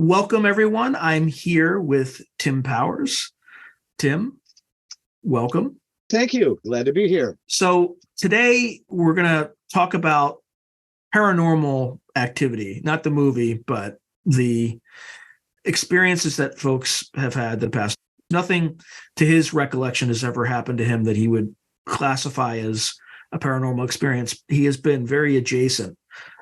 Welcome, everyone. I'm here with Tim Powers. Tim, welcome. Thank you. Glad to be here. So today we're going to talk about paranormal activity, not the movie, but the experiences that folks have had the past. Nothing to his recollection has ever happened to him that he would classify as a paranormal experience. He has been very adjacent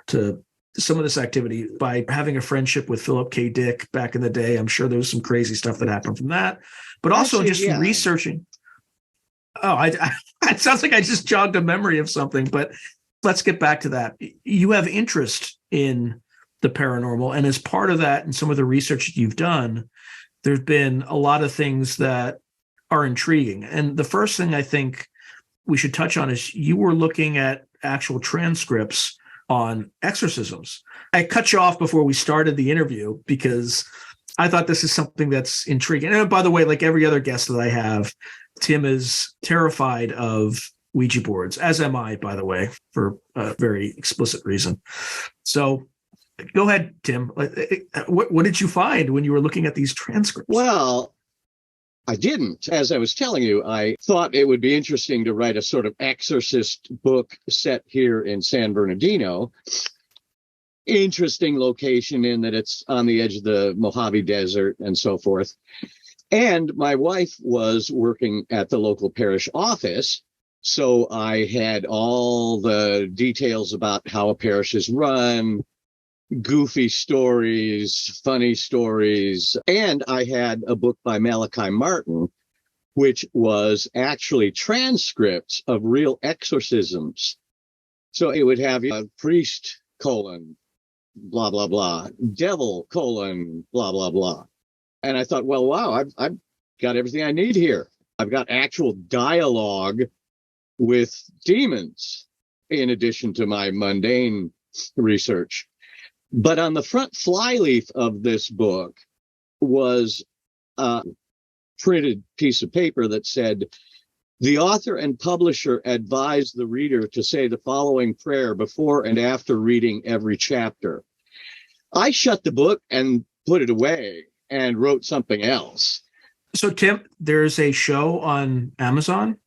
to some of this activity by having a friendship with Philip K. Dick back in the day. I'm sure there was some crazy stuff that happened from that, but also researching. Oh, it sounds like I just jogged a memory of something, but let's get back to that. You have interest in the paranormal, and as part of that and some of the research that you've done, there's been a lot of things that are intriguing. And the first thing I think we should touch on is you were looking at actual transcripts on exorcisms. I cut you off before we started the interview because I thought this is something that's intriguing. And by the way, like every other guest that I have, Tim is terrified of Ouija boards, as am I, by the way, for a very explicit reason. So go ahead, Tim. What did you find when you were looking at these transcripts? Well, I didn't. As I was telling you, I thought it would be interesting to write a sort of exorcist book set here in San Bernardino. Interesting location in that it's on the edge of the Mojave Desert and so forth. And my wife was working at the local parish office, so I had all the details about how a parish is run, goofy stories, funny stories. And I had a book by Malachi Martin, which was actually transcripts of real exorcisms. So it would have priest, blah, blah, blah, devil, blah, blah, blah. And I thought, well, wow, I've got everything I need here. I've got actual dialogue with demons in addition to my mundane research. But on the front flyleaf of this book was a printed piece of paper that said, the author and publisher advise the reader to say the following prayer before and after reading every chapter. I shut the book and put it away and wrote something else. So, Tim, there's a show on Amazon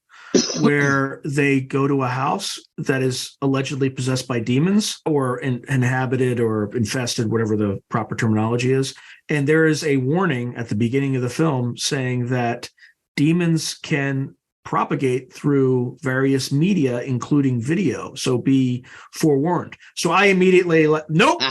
where they go to a house that is allegedly possessed by demons or inhabited or infested, whatever the proper terminology is. And there is a warning at the beginning of the film saying that demons can propagate through various media, including video. So be forewarned. So I immediately nope,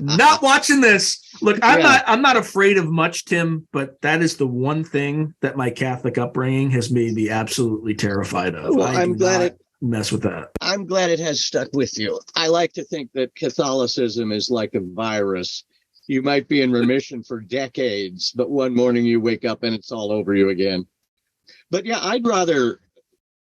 not watching this. Look, I'm not afraid of much, Tim, but that is the one thing that my Catholic upbringing has made me absolutely terrified of. Well, I'm glad mess with that. I'm glad it has stuck with you. I like to think that Catholicism is like a virus. You might be in remission for decades, but one morning you wake up and it's all over you again. But yeah, I'd rather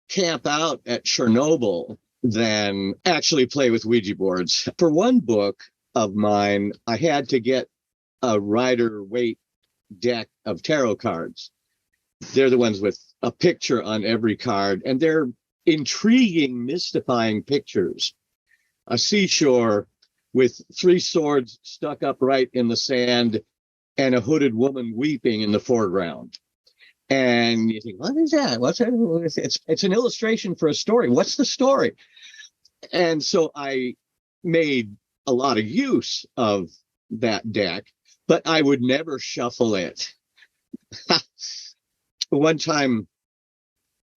camp out at Chernobyl than actually play with Ouija boards. For one book of mine, I had to get a Rider-Waite deck of tarot cards. They're the ones with a picture on every card, and they're intriguing, mystifying pictures. A seashore with 3 swords stuck upright in the sand and a hooded woman weeping in the foreground. And you think, what is that? What's that? It's an illustration for a story. What's the story? And so I made a lot of use of that deck, but I would never shuffle it. One time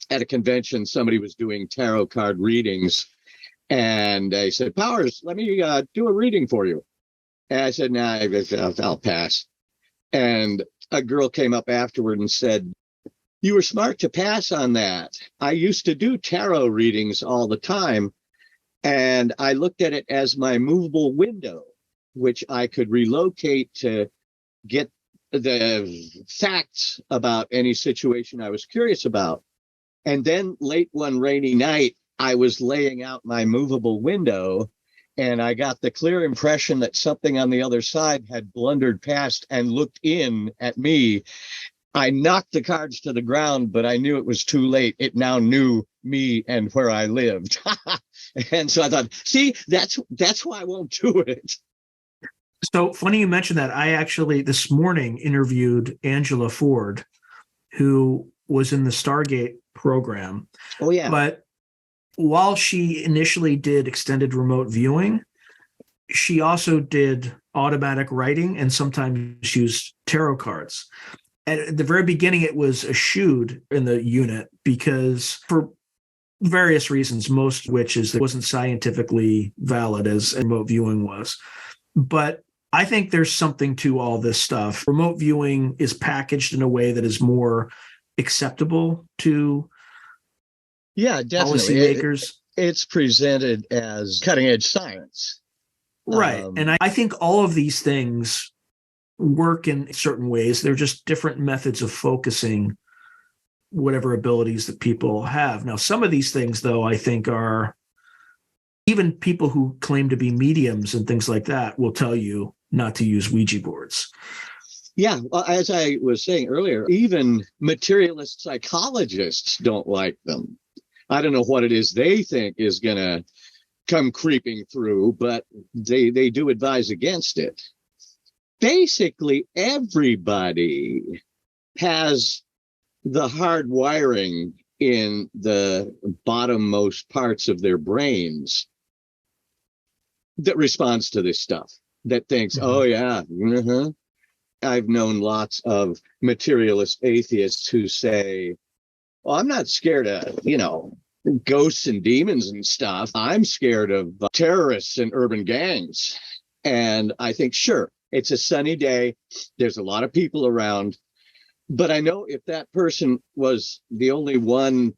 at a convention, somebody was doing tarot card readings, and they said, Powers, let me do a reading for you. And I said, nah, I'll pass. And a girl came up afterward and said, you were smart to pass on that. I used to do tarot readings all the time, and I looked at it as my movable window, which I could relocate to get the facts about any situation I was curious about. And then late one rainy night, I was laying out my movable window, and I got the clear impression that something on the other side had blundered past and looked in at me. I knocked the cards to the ground, but I knew it was too late. It now knew me and where I lived. And so I thought, see, that's why I won't do it. So funny you mentioned that. I actually this morning interviewed Angela Ford, who was in the Stargate program. Oh, yeah. But while she initially did extended remote viewing, she also did automatic writing and sometimes used tarot cards. And at the very beginning, it was eschewed in the unit because for various reasons, most of which is it wasn't scientifically valid as remote viewing was. But I think there's something to all this stuff. Remote viewing is packaged in a way that is more acceptable to definitely. policymakers. It's presented as cutting edge science. Right. And I think all of these things work in certain ways. They're just different methods of focusing whatever abilities that people have. Now, some of these things, though, I think are even people who claim to be mediums and things like that will tell you not to use Ouija boards. Yeah, well, as I was saying earlier, even materialist psychologists don't like them. I don't know what it is they think is going to come creeping through, but they do advise against it. Basically, everybody has the hard wiring in the bottommost parts of their brains that responds to this stuff, that thinks, oh, yeah, I've known lots of materialist atheists who say, well, I'm not scared of, ghosts and demons and stuff. I'm scared of terrorists and urban gangs. And I think, sure, it's a sunny day. There's a lot of people around. But I know if that person was the only one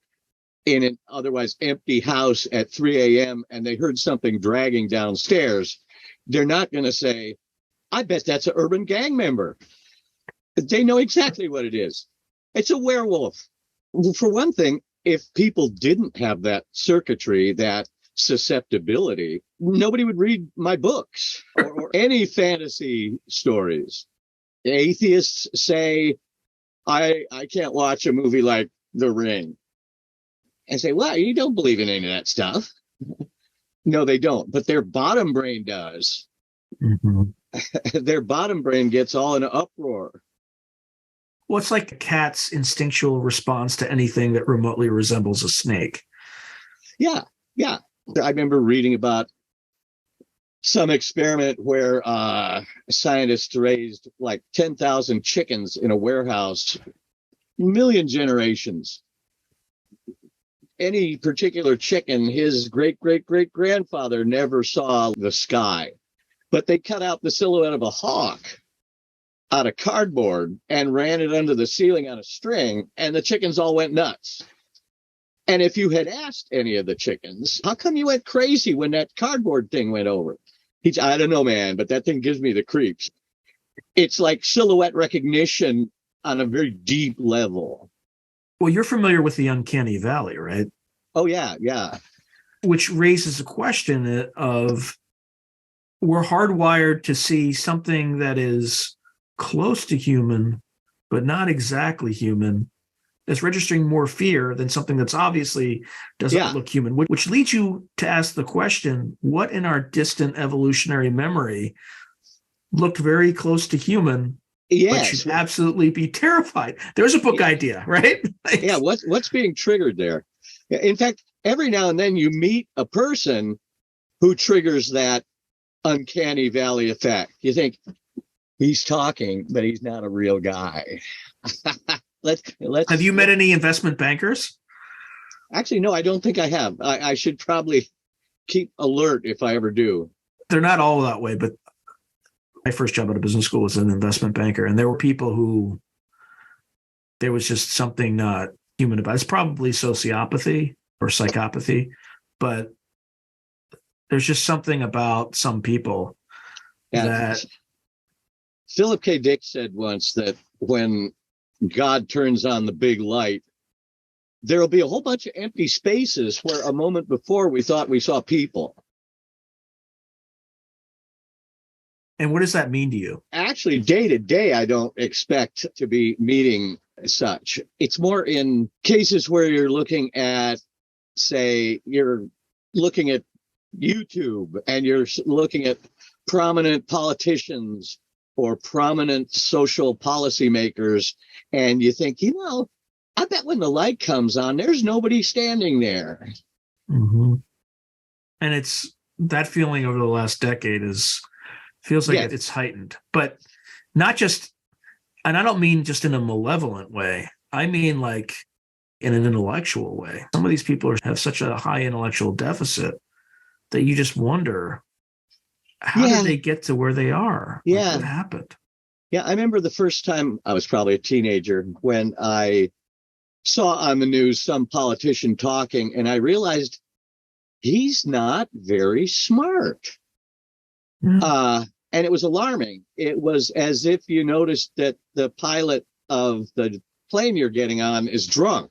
in an otherwise empty house at 3 a.m. and they heard something dragging downstairs, they're not going to say, I bet that's an urban gang member. They know exactly what it is. It's a werewolf. For one thing, if people didn't have that circuitry, that susceptibility, nobody would read my books or any fantasy stories. Atheists say, I can't watch a movie like The Ring. And say, well, you don't believe in any of that stuff. No, they don't. But their bottom brain does. Mm-hmm. Their bottom brain gets all in an uproar. Well, it's like a cat's instinctual response to anything that remotely resembles a snake. Yeah. I remember reading about some experiment where scientists raised like 10,000 chickens in a warehouse, million generations. Any particular chicken, his great-great-great-grandfather never saw the sky. But they cut out the silhouette of a hawk out of cardboard and ran it under the ceiling on a string, and the chickens all went nuts. And if you had asked any of the chickens, how come you went crazy when that cardboard thing went over? I don't know, man, but that thing gives me the creeps. It's like silhouette recognition on a very deep level. Well, you're familiar with the uncanny valley, right? Oh, yeah. Which raises a question of we're hardwired to see something that is close to human, but not exactly human, that's registering more fear than something that's obviously doesn't look human, which leads you to ask the question, what in our distant evolutionary memory looked very close to human, but should absolutely be terrified? There's a book idea, right? Yeah, what's being triggered there? In fact, every now and then you meet a person who triggers that uncanny valley effect. You think, he's talking, but he's not a real guy. Let's. Have you met any investment bankers? Actually, no, I don't think I have. I should probably keep alert if I ever do. They're not all that way, but my first job at a business school was an investment banker, and there were people who there was just something not human about it. It's probably sociopathy or psychopathy, but there's just something about some people that. Philip K. Dick said once that when God turns on the big light, there'll be a whole bunch of empty spaces where a moment before we thought we saw people. And what does that mean to you? Actually, day to day, I don't expect to be meeting such. It's more in cases where you're looking at, say, you're looking at YouTube and you're looking at prominent politicians or prominent social policymakers, and you think, I bet when the light comes on, there's nobody standing there. Mm-hmm. And it's that feeling over the last decade feels like it's heightened, but not just, and I don't mean just in a malevolent way. I mean like in an intellectual way. Some of these people have such a high intellectual deficit that you just wonder, how did they get to where they are? Yeah. Like, what happened? Yeah, I remember the first time I was probably a teenager when I saw on the news some politician talking, and I realized he's not very smart. Mm. And it was alarming. It was as if you noticed that the pilot of the plane you're getting on is drunk.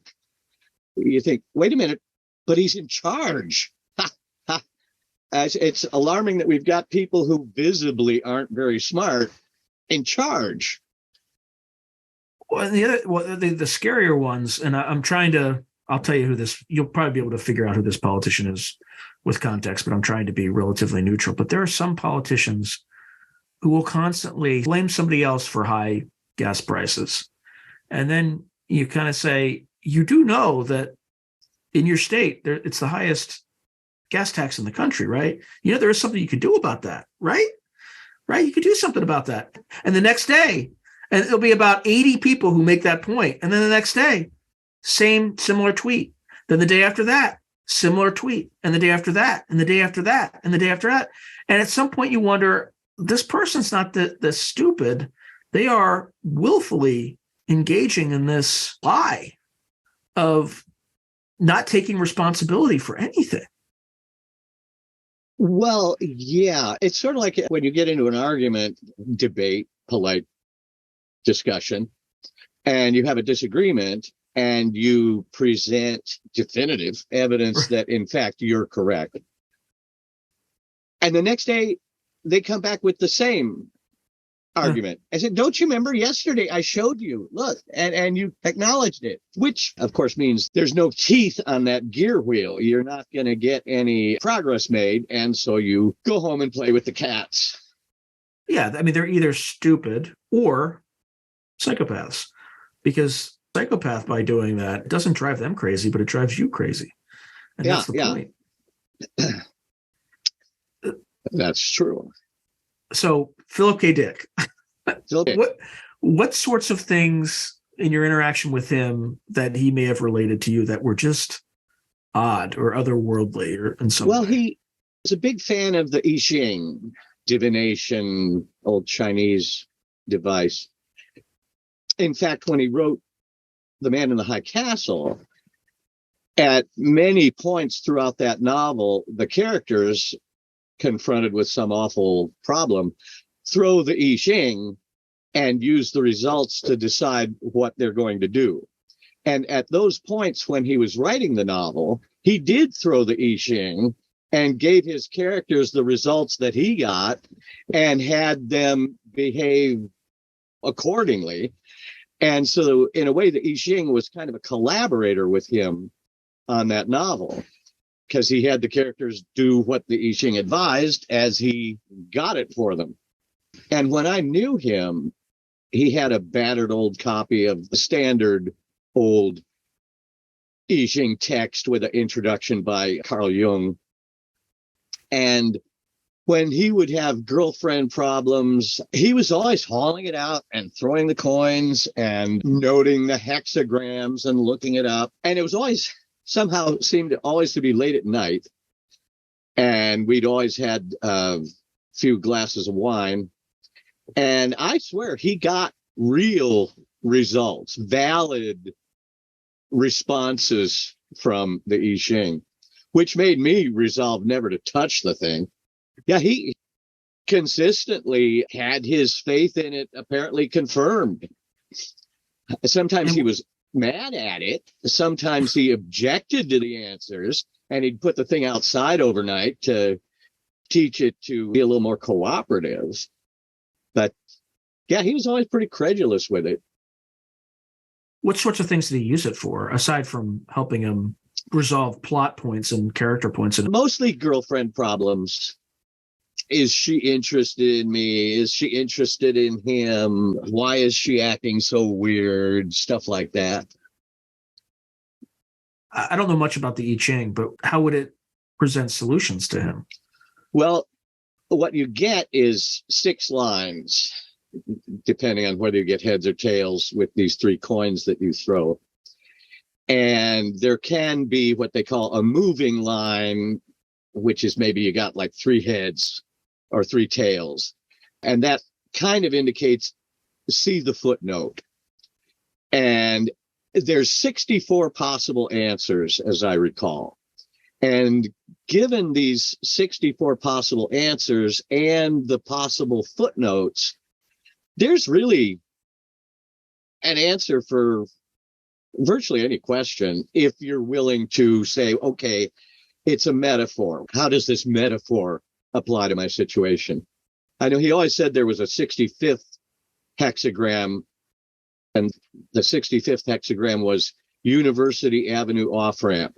You think, wait a minute, but he's in charge. It's alarming that we've got people who visibly aren't very smart in charge. Well, the scarier ones, and I'm trying to, I'll tell you who this, you'll probably be able to figure out who this politician is with context, but I'm trying to be relatively neutral. But there are some politicians who will constantly blame somebody else for high gas prices. And then you kind of say, you do know that in your state, it's the highest gas tax in the country, right? There is something you could do about that, right? Right? You could do something about that. And the next day, and it'll be about 80 people who make that point. And then the next day, similar tweet. Then the day after that, similar tweet. And the day after that, and the day after that, and the day after that. And at some point you wonder, this person's not the stupid. They are willfully engaging in this lie of not taking responsibility for anything. Well, yeah, it's sort of like when you get into an argument, debate, polite discussion, and you have a disagreement and you present definitive evidence that, in fact, you're correct. And the next day, they come back with the same argument. I said, don't you remember yesterday I showed you, look, and you acknowledged it, which of course means there's no teeth on that gear wheel. You're not going to get any progress made. And so you go home and play with the cats. Yeah. I mean, they're either stupid or psychopaths, because psychopath, by doing that, doesn't drive them crazy, but it drives you crazy. And that's the point. That's true. So Philip K. Dick, Okay. What sorts of things in your interaction with him that he may have related to you that were just odd or otherworldly or in some way? He was a big fan of the I Ching, divination, old Chinese device. In fact, when he wrote The Man in the High Castle, at many points throughout that novel, the characters, confronted with some awful problem, throw the I Ching and use the results to decide what they're going to do. And at those points when he was writing the novel, he did throw the I Ching and gave his characters the results that he got and had them behave accordingly. And so in a way, the I Ching was kind of a collaborator with him on that novel, because he had the characters do what the I Ching advised as he got it for them. And when I knew him, he had a battered old copy of the standard old I Ching text with an introduction by Carl Jung. And when he would have girlfriend problems, he was always hauling it out and throwing the coins and noting the hexagrams and looking it up. And it was always somehow seemed always to be late at night. And we'd always had a few glasses of wine. And I swear he got real results, valid responses from the I Ching, which made me resolve never to touch the thing. Yeah, he consistently had his faith in it apparently confirmed. Sometimes he was mad at it. Sometimes he objected to the answers, and he'd put the thing outside overnight to teach it to be a little more cooperative. But yeah, he was always pretty credulous with it. What sorts of things did he use it for, aside from helping him resolve plot points and character points? Mostly girlfriend problems. Is she interested in me? Is she interested in him? Why is she acting so weird? Stuff like that. I don't know much about the I Ching, but how would it present solutions to him? Well, what you get is 6 lines, depending on whether you get heads or tails with these 3 coins that you throw. And there can be what they call a moving line, which is maybe you got like 3 heads or 3 tails. And that kind of indicates, see the footnote. And there's 64 possible answers, as I recall. And given these 64 possible answers and the possible footnotes, there's really an answer for virtually any question if you're willing to say, okay, it's a metaphor. How does this metaphor apply to my situation? I know he always said there was a 65th hexagram, and the 65th hexagram was University Avenue off-ramp.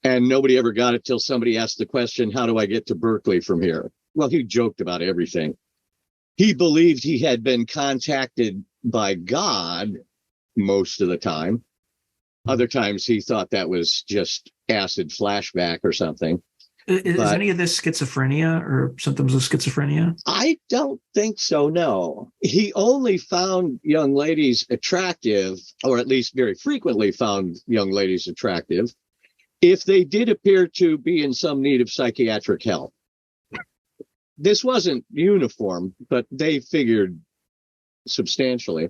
And nobody ever got it till somebody asked the question, how do I get to Berkeley from here? Well, he joked about everything. He believed he had been contacted by God most of the time. Other times he thought that was just acid flashback or something. Is any of this schizophrenia or symptoms of schizophrenia? I don't think so, no. He only found young ladies attractive, or at least very frequently found young ladies attractive, if they did appear to be in some need of psychiatric help. This wasn't uniform, but they figured substantially.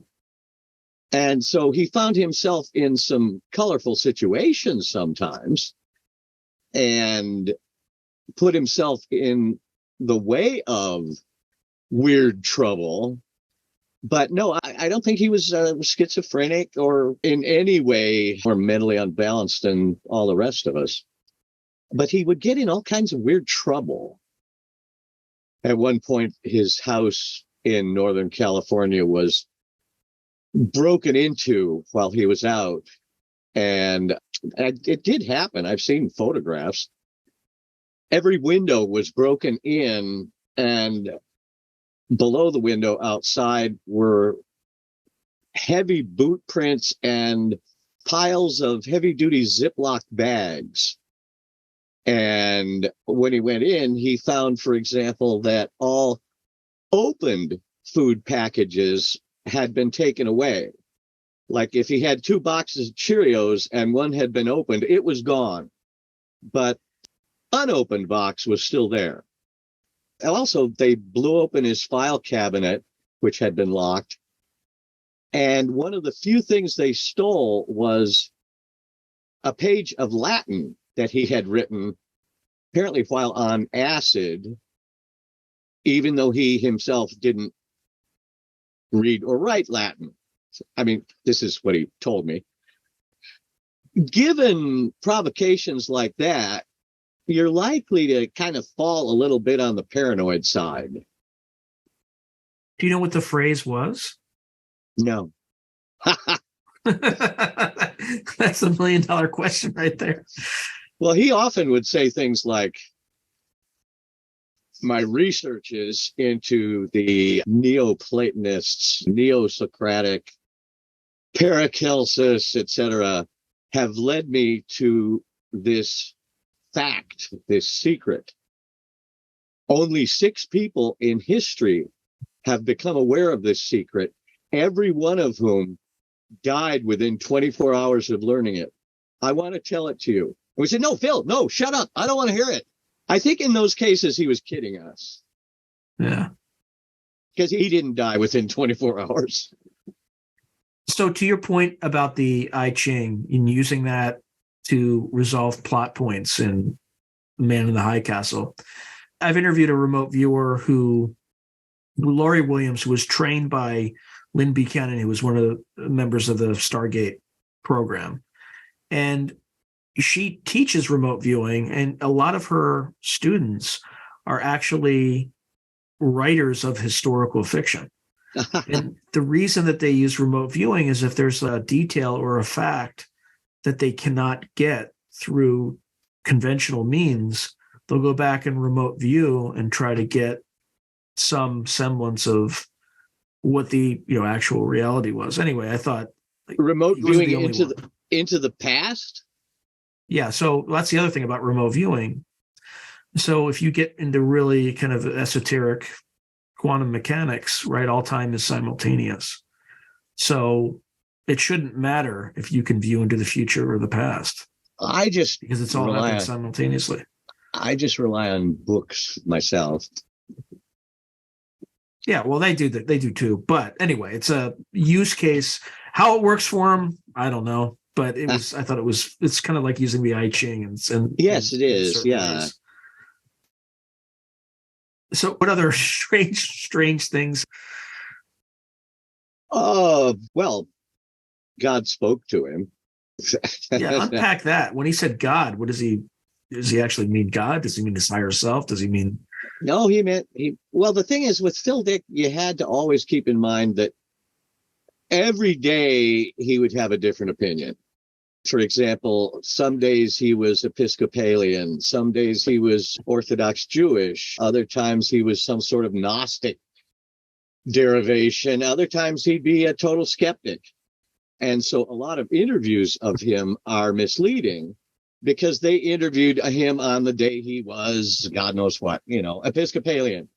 And so he found himself in some colorful situations sometimes and put himself in the way of weird trouble. But no, I don't think he was schizophrenic or in any way more mentally unbalanced than all the rest of us. But he would get in all kinds of weird trouble. At one point, his house in Northern California was broken into while he was out. And it did happen. I've seen photographs. Every window was broken in, and below the window outside were heavy boot prints and piles of heavy-duty Ziploc bags. And when he went in, he found, for example, that all opened food packages had been taken away. Like if he had 2 boxes of Cheerios and one had been opened, it was gone. But unopened box was still there. And also, they blew open his file cabinet, which had been locked. And one of the few things they stole was a page of Latin that he had written, apparently while on acid, even though he himself didn't read or write Latin. I mean, this is what he told me. Given provocations like that, you're likely to kind of fall a little bit on the paranoid side. Do you know what the phrase was? No. That's $1 million question right there. Well, he often would say things like, my researches into the Neoplatonists, Neo-Socratic, Paracelsus, etc., have led me to this fact, this secret. Only 6 people in history have become aware of this secret, every one of whom died within 24 hours of learning it. I want to tell it to you. And we said, no, Phil, no, shut up. I don't want to hear it. I think in those cases he was kidding us. Yeah. Because he didn't die within 24 hours. So to your point about the I Ching and using that to resolve plot points in Man in the High Castle, I've interviewed a remote viewer Laurie Williams, who was trained by Lynn Buchanan, who was one of the members of the Stargate program. And she teaches remote viewing, and a lot of her students are actually writers of historical fiction. And the reason that they use remote viewing is if there's a detail or a fact that they cannot get through conventional means, they'll go back and remote view and try to get some semblance of what the actual reality was. Anyway, I thought remote viewing into the past. Yeah, so that's the other thing about remote viewing. So if you get into really kind of esoteric quantum mechanics, right, all time is simultaneous. So it shouldn't matter if you can view into the future or the past. Because it's all happening simultaneously. I just rely on books myself. Yeah, well, they do that. They do too. But anyway, it's a use case. How it works for them, I don't know. But I thought it's kind of like using the I Ching and yes, it is. Yeah. Ways. So what other strange things? Well, God spoke to him. Yeah, unpack that. When he said God, does he actually mean God? Does he mean his higher self? Does he mean? No, well, the thing is with Phil Dick, you had to always keep in mind that every day he would have a different opinion. For example, some days he was Episcopalian, some days he was Orthodox Jewish, other times he was some sort of Gnostic derivation, other times he'd be a total skeptic. And so a lot of interviews of him are misleading because they interviewed him on the day he was, God knows what, Episcopalian.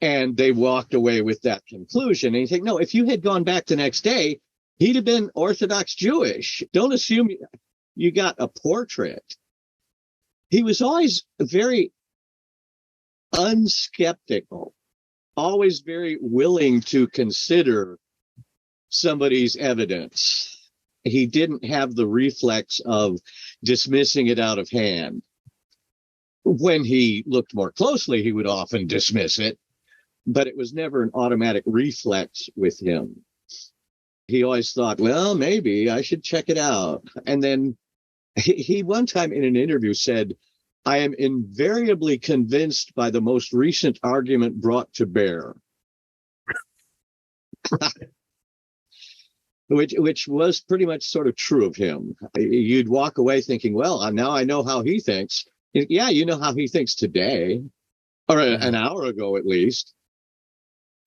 And they walked away with that conclusion. And you think, no, if you had gone back the next day, he'd have been Orthodox Jewish. Don't assume you got a portrait. He was always very unskeptical, always very willing to consider somebody's evidence. He didn't have the reflex of dismissing it out of hand. When he looked more closely, he would often dismiss it, but it was never an automatic reflex with him. He always thought, well, maybe I should check it out. And then he one time in an interview said, I am invariably convinced by the most recent argument brought to bear. Which was pretty much sort of true of him. You'd walk away thinking, well, now I know how he thinks. Yeah, you know how he thinks today, or an hour ago at least.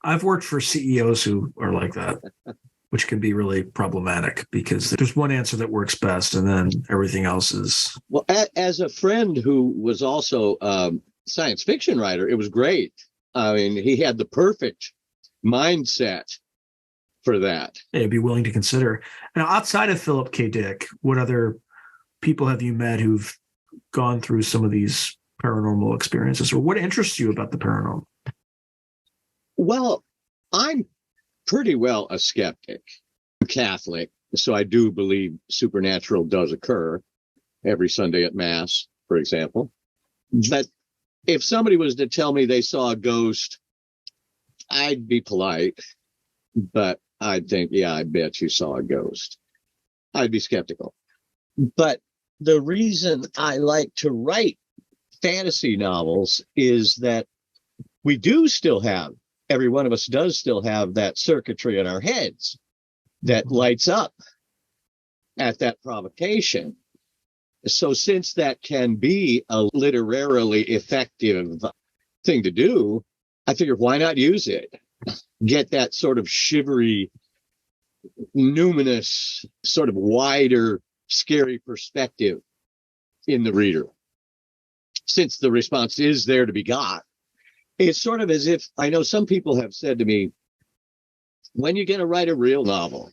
I've worked for CEOs who are like that, which can be really problematic because there's one answer that works best and then everything else is. Well, as a friend who was also a science fiction writer, it was great. I mean, he had the perfect mindset for that. Yeah, be willing to consider. Now, outside of Philip K. Dick, what other people have you met who've gone through some of these paranormal experiences, or what interests you about the paranormal? Well, I'm pretty well a skeptic. I'm Catholic, so I do believe supernatural does occur every Sunday at Mass, for example. But if somebody was to tell me they saw a ghost, I'd be polite, but I'd think, yeah, I bet you saw a ghost. I'd be skeptical. But the reason I like to write fantasy novels is that we do still have, every one of us does still have that circuitry in our heads that lights up at that provocation. So since that can be a literarily effective thing to do, I figure why not use it? Get that sort of shivery, numinous, sort of wider, scary perspective in the reader. Since the response is there to be got, it's sort of as if, I know some people have said to me, when you're going to write a real novel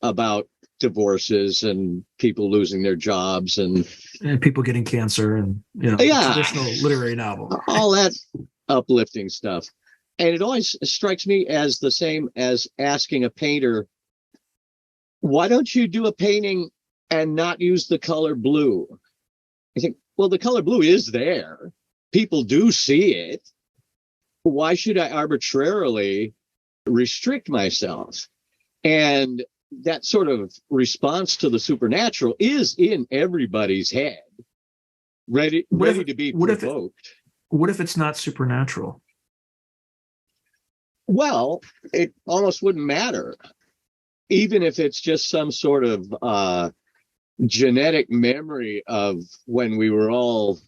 about divorces and people losing their jobs and people getting cancer and traditional literary novel, all that uplifting stuff. And it always strikes me as the same as asking a painter, why don't you do a painting and not use the color blue? I think, well, the color blue is there. People do see it. Why should I arbitrarily restrict myself? And that sort of response to the supernatural is in everybody's head, ready to be provoked. What if it's not supernatural? Well, it almost wouldn't matter. Even if it's just some sort of genetic memory of when we were all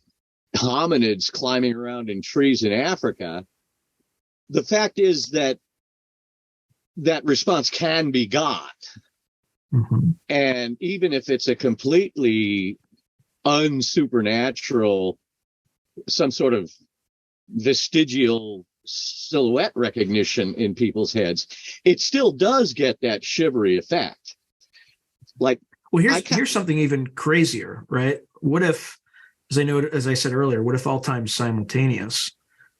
hominids climbing around in trees in Africa. The fact is that that response can be got. Mm-hmm. And even if it's a completely unsupernatural, some sort of vestigial silhouette recognition in people's heads, it still does get that shivery effect. Like, well, here's something even crazier, right? What if, as I said earlier, what if all time's simultaneous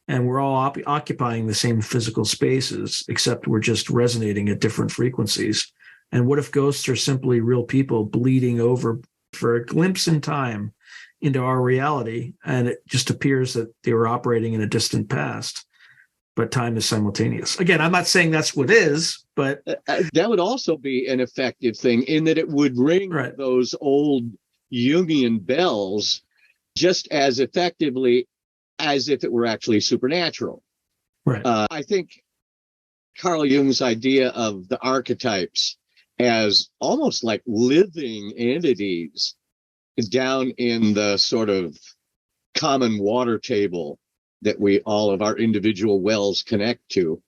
and we're all occupying the same physical spaces, except we're just resonating at different frequencies? And what if ghosts are simply real people bleeding over for a glimpse in time into our reality, and it just appears that they were operating in a distant past, but time is simultaneous? Again, I'm not saying that's what is, but that would also be an effective thing in that it would ring those old Jungian bells just as effectively as if it were actually supernatural. Right. I think Carl Jung's idea of the archetypes as almost like living entities down in the sort of common water table that all of our individual wells connect to.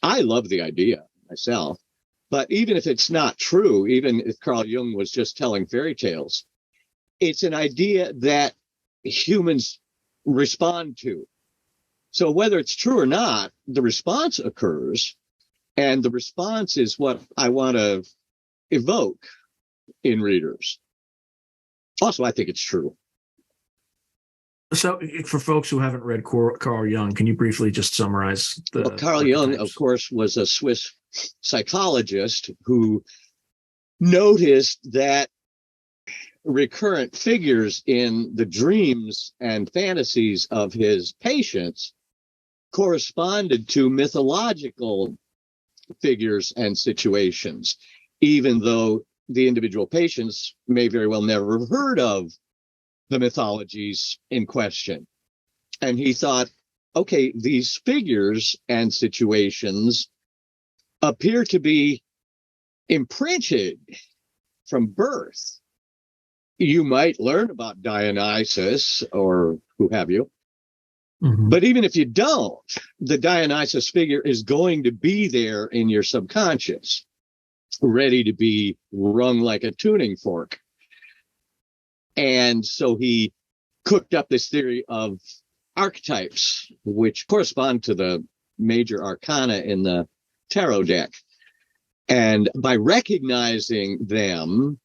I love the idea myself, but even if it's not true, even if Carl Jung was just telling fairy tales, it's an idea that humans respond to. So whether it's true or not, the response occurs, and the response is what I want to evoke in readers. Also, I think it's true. So for folks who haven't read Carl Jung, can you briefly just summarize the Carl Jung, of course, was a Swiss psychologist who noticed that recurrent figures in the dreams and fantasies of his patients corresponded to mythological figures and situations, even though the individual patients may very well never have heard of the mythologies in question. And he thought, okay, these figures and situations appear to be imprinted from birth. You might learn about Dionysus or who have you, but even if you don't, the Dionysus figure is going to be there in your subconscious, ready to be rung like a tuning fork. And so he cooked up this theory of archetypes, which correspond to the major arcana in the tarot deck. And by recognizing them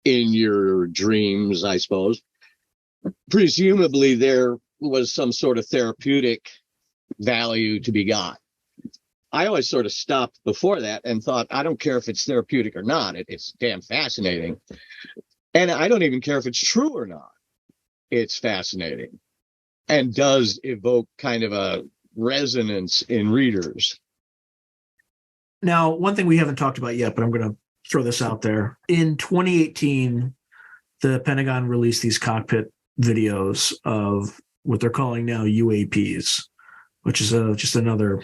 in your dreams, I suppose, presumably there was some sort of therapeutic value to be got. I always sort of stopped before that and thought, I don't care if it's therapeutic or not. It's damn fascinating. And I don't even care if it's true or not. It's fascinating and does evoke kind of a resonance in readers. Now, one thing we haven't talked about yet, but I'm going to throw this out there. In 2018, the Pentagon released these cockpit videos of what they're calling now UAPs, which is just another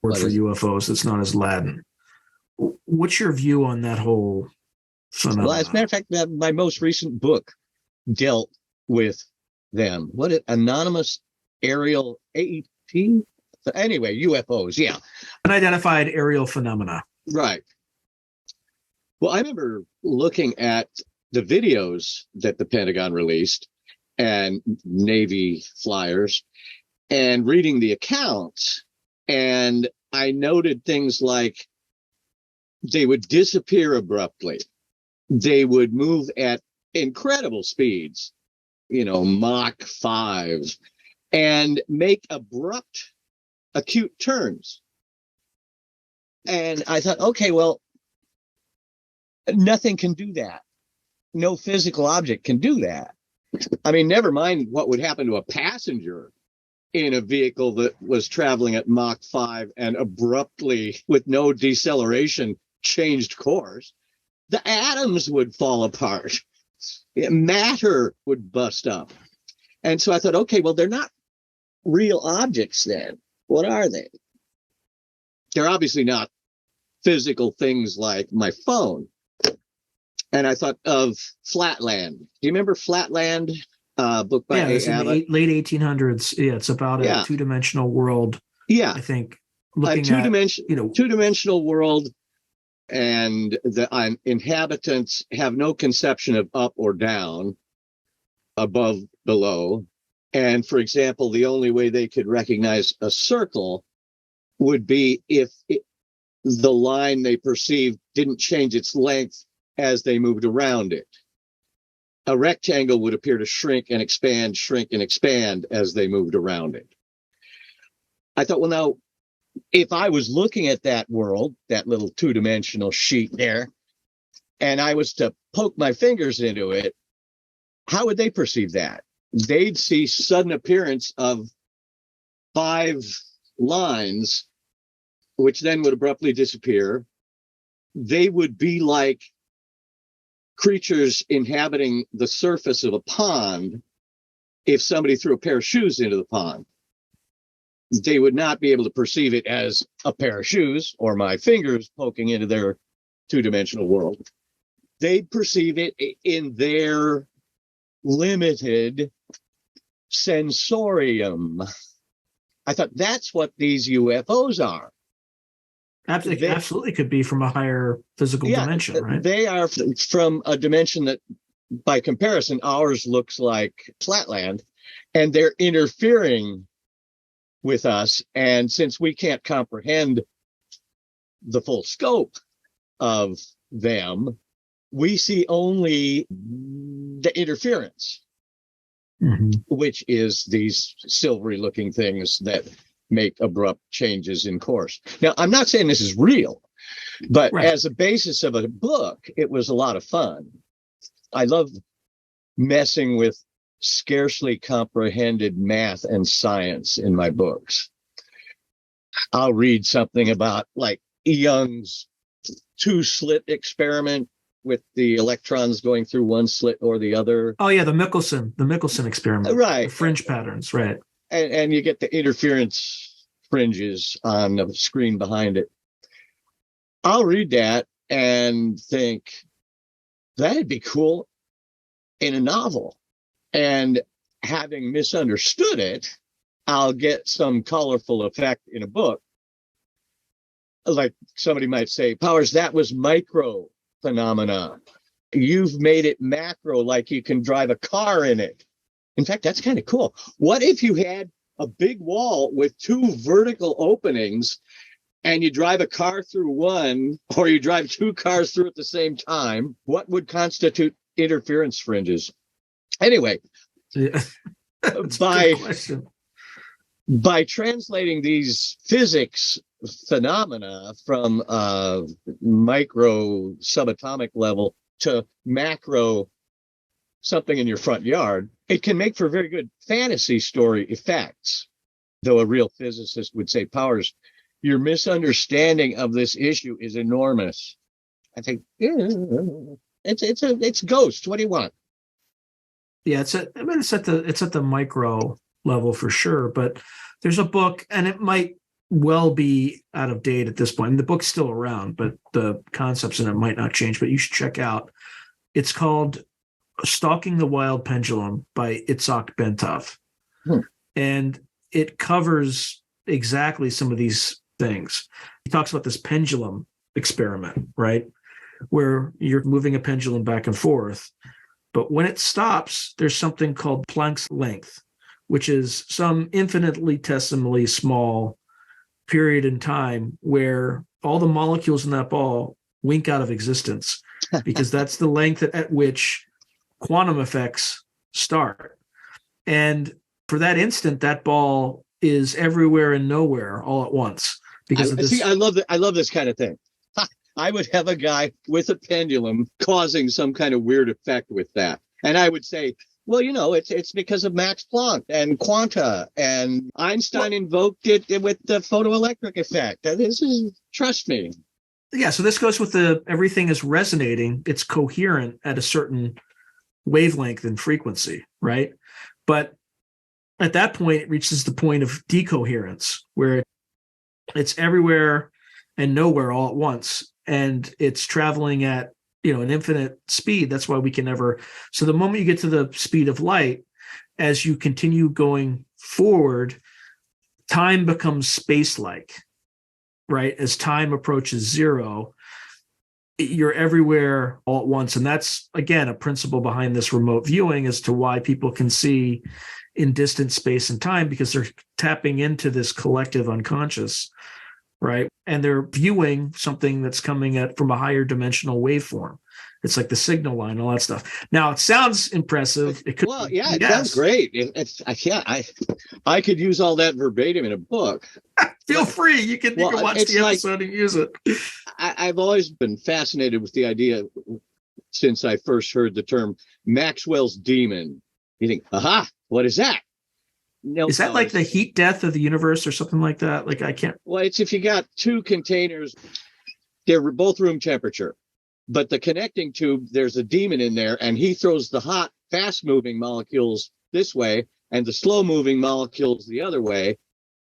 word for UFOs that's not as Latin. What's your view on that whole phenomenon? Well, as a matter of fact, my most recent book dealt with them. Anonymous aerial AET? Anyway, UFOs, yeah. Unidentified aerial phenomena. Right. Well, I remember looking at the videos that the Pentagon released and Navy flyers and reading the accounts. And I noted things like they would disappear abruptly. They would move at incredible speeds, Mach 5, and make abrupt, acute turns. And I thought, okay, well, nothing can do that. No physical object can do that. I mean, never mind what would happen to a passenger in a vehicle that was traveling at Mach 5 and abruptly, with no deceleration, changed course. The atoms would fall apart. Matter would bust up. And so I thought, okay, well, they're not real objects then. What are they? They're obviously not physical things like my phone. And I thought of Flatland. Do you remember Flatland? book by it's in the Abbott. late 1800s. Yeah, it's about a two-dimensional world. Yeah, I think a looking two-dimensional world, and the inhabitants have no conception of up or down, above, below. And for example, the only way they could recognize a circle would be if the line they perceived didn't change its length as they moved around it. A rectangle would appear to shrink and expand as they moved around it. I thought, well, now, if I was looking at that world, that little two-dimensional sheet there, and I was to poke my fingers into it, how would they perceive that? They'd see sudden appearance of 5 lines, which then would abruptly disappear. They would be like creatures inhabiting the surface of a pond if somebody threw a pair of shoes into the pond. They would not be able to perceive it as a pair of shoes or my fingers poking into their two-dimensional world. They'd perceive it in their limited sensorium. I thought that's what these UFOs are. Absolutely could be from a higher physical dimension, right? They are from a dimension that, by comparison, ours looks like flatland, and they're interfering with us. And since we can't comprehend the full scope of them, we see only the interference, which is these silvery looking things that make abrupt changes in course. Now, I'm not saying this is real, but as a basis of a book, it was a lot of fun. I love messing with scarcely comprehended math and science in my books. I'll read something about like Young's 2-slit experiment with the electrons going through one slit or the other. Oh yeah, the Michelson experiment. Right. The fringe patterns, right. And you get the interference fringes on the screen behind it. I'll read that and think that'd be cool in a novel. And having misunderstood it, I'll get some colorful effect in a book. Like somebody might say, Powers, that was micro phenomena. You've made it macro, like you can drive a car in it. In fact, that's kind of cool. What if you had a big wall with 2 vertical openings and you drive a car through one, or you drive 2 cars through at the same time? What would constitute interference fringes? Anyway, by translating these physics phenomena from micro subatomic level to macro something in your front yard, it can make for very good fantasy story effects. Though a real physicist would say, Powers, your misunderstanding of this issue is enormous. I think, it's ghosts. What do you want? Yeah, it's at the micro level for sure. But there's a book, and it might well be out of date at this point. And the book's still around, but the concepts in it might not change. But you should check out. It's called Stalking the Wild Pendulum by Itzhak Bentov. And it covers exactly some of these things. He talks about this pendulum experiment, right? Where you're moving a pendulum back and forth. But when it stops, there's something called Planck's length, which is some infinitesimally small period in time where all the molecules in that ball wink out of existence, because that's the length at which quantum effects start. And for that instant, that ball is everywhere and nowhere all at once. Because of this. See, I love this kind of thing. I would have a guy with a pendulum causing some kind of weird effect with that. And I would say, well, it's because of Max Planck and quanta, and Einstein invoked it with the photoelectric effect. This is, trust me. Yeah, so this goes with everything is resonating. It's coherent at a certain wavelength and frequency, right? But at that point, it reaches the point of decoherence, where it's everywhere and nowhere all at once. And it's traveling at, an infinite speed. That's why we can never. So the moment you get to the speed of light, as you continue going forward, time becomes space-like, right? As time approaches zero, you're everywhere all at once. And that's, again, a principle behind this remote viewing as to why people can see in distant space and time, because they're tapping into this collective unconscious, right? And they're viewing something that's coming from a higher dimensional waveform. It's like the signal line, all that stuff. Now, it sounds impressive. It sounds great. I could use all that verbatim in a book. Feel free. You can watch the episode and use it. I've always been fascinated with the idea since I first heard the term Maxwell's demon. You think, aha, what is that? No, is that like the heat death of the universe or something like that? Like, I can't. Well, it's if you got two containers, they're both room temperature, but the connecting tube, there's a demon in there, and he throws the hot, fast-moving molecules this way and the slow-moving molecules the other way.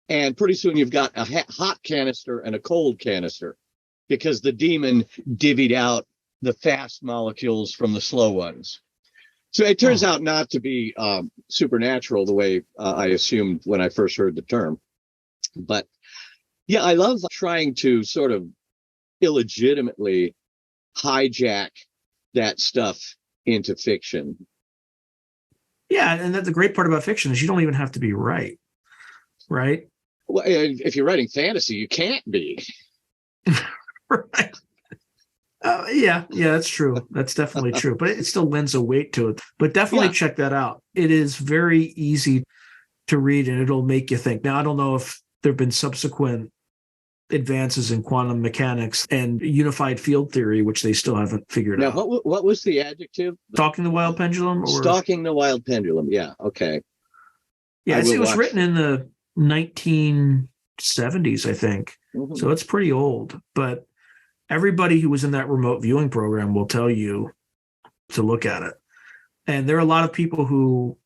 And pretty soon you've got a hot canister and a cold canister because the demon divvied out the fast molecules from the slow ones. So it turns out not to be supernatural the way I assumed when I first heard the term. But yeah, I love trying to sort of illegitimately hijack that stuff into fiction. Yeah, and that's the great part about fiction is you don't even have to be right? Well, if you're writing fantasy, you can't be. Right. Yeah, that's true. That's definitely true. But it still lends a weight to it. But definitely check that out. It is very easy to read, and it'll make you think. Now, I don't know if there have been subsequent advances in quantum mechanics and unified field theory, which they still haven't figured out. Now, what was the adjective? Stalking the wild pendulum? Stalking the wild pendulum. Yeah, okay. Yeah, it was written in the 1970s, I think. Mm-hmm. So it's pretty old. But everybody who was in that remote viewing program will tell you to look at it. And there are a lot of people who,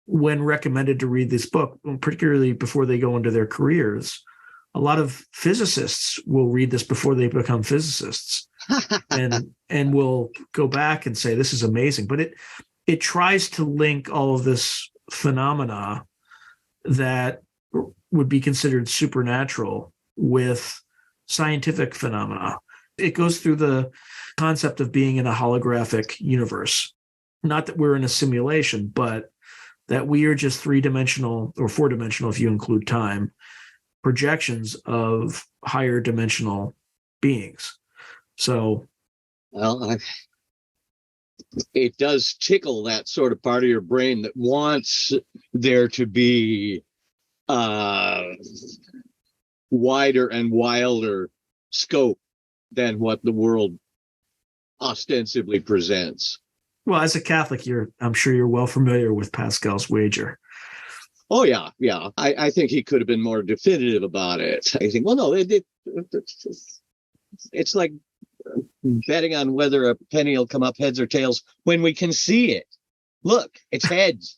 when recommended to read this book, particularly before they go into their careers, a lot of physicists will read this before they become physicists and will go back and say, this is amazing. But it tries to link all of this phenomena that would be considered supernatural with scientific phenomena. It goes through the concept of being in a holographic universe. Not that we're in a simulation, but that we are just 3-dimensional or 4-dimensional, if you include time, projections of higher dimensional beings. So, well, it does tickle that sort of part of your brain that wants there to be wider and wilder scope than what the world ostensibly presents. Well, as a Catholic, I'm sure you're well familiar with Pascal's wager. Oh, yeah. I think he could have been more definitive about it. I think, well, no, it's like betting on whether a penny will come up heads or tails when we can see it. Look, it's heads.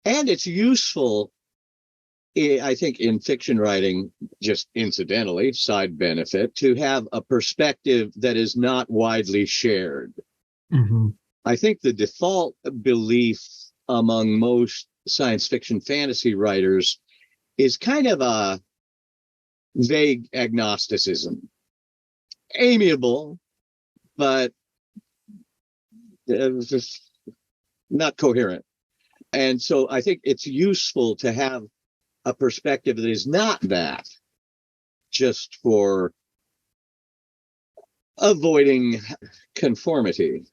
And it's useful, I think, in fiction writing, just incidentally, side benefit, to have a perspective that is not widely shared. Mm-hmm. I think the default belief among most science fiction fantasy writers is kind of a vague agnosticism. Amiable, but not coherent. And so I think it's useful to have a perspective that is not that, just for avoiding conformity.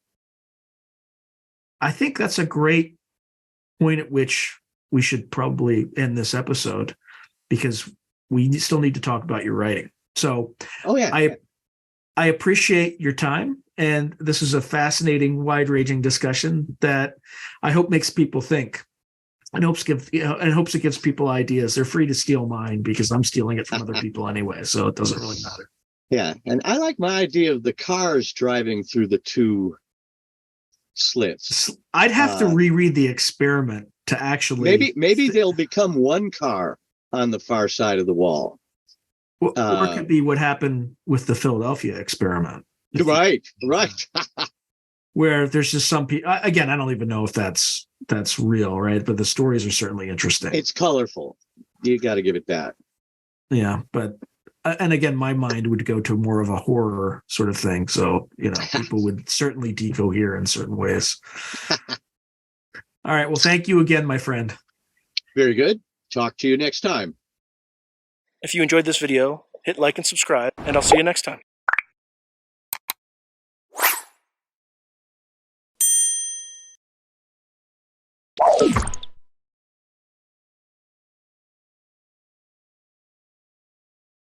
I think that's a great point at which we should probably end this episode, because we still need to talk about your writing. So I appreciate your time, and this is a fascinating, wide-ranging discussion that I hope makes people think. And hopes it gives people ideas. They're free to steal mine because I'm stealing it from other people anyway, so it doesn't really matter. Yeah, and I like my idea of the cars driving through the two slits. I'd have to reread the experiment to actually... Maybe they'll become one car on the far side of the wall. Or it could be what happened with the Philadelphia experiment. Right. where there's just some people. Again, I don't even know if that's real, right? But the stories are certainly interesting. It's colorful. You got to give it that. Yeah, but and again, my mind would go to more of a horror sort of thing. So people would certainly decohere in certain ways. All right. Well, thank you again, my friend. Very good. Talk to you next time. If you enjoyed this video, hit like and subscribe, and I'll see you next time.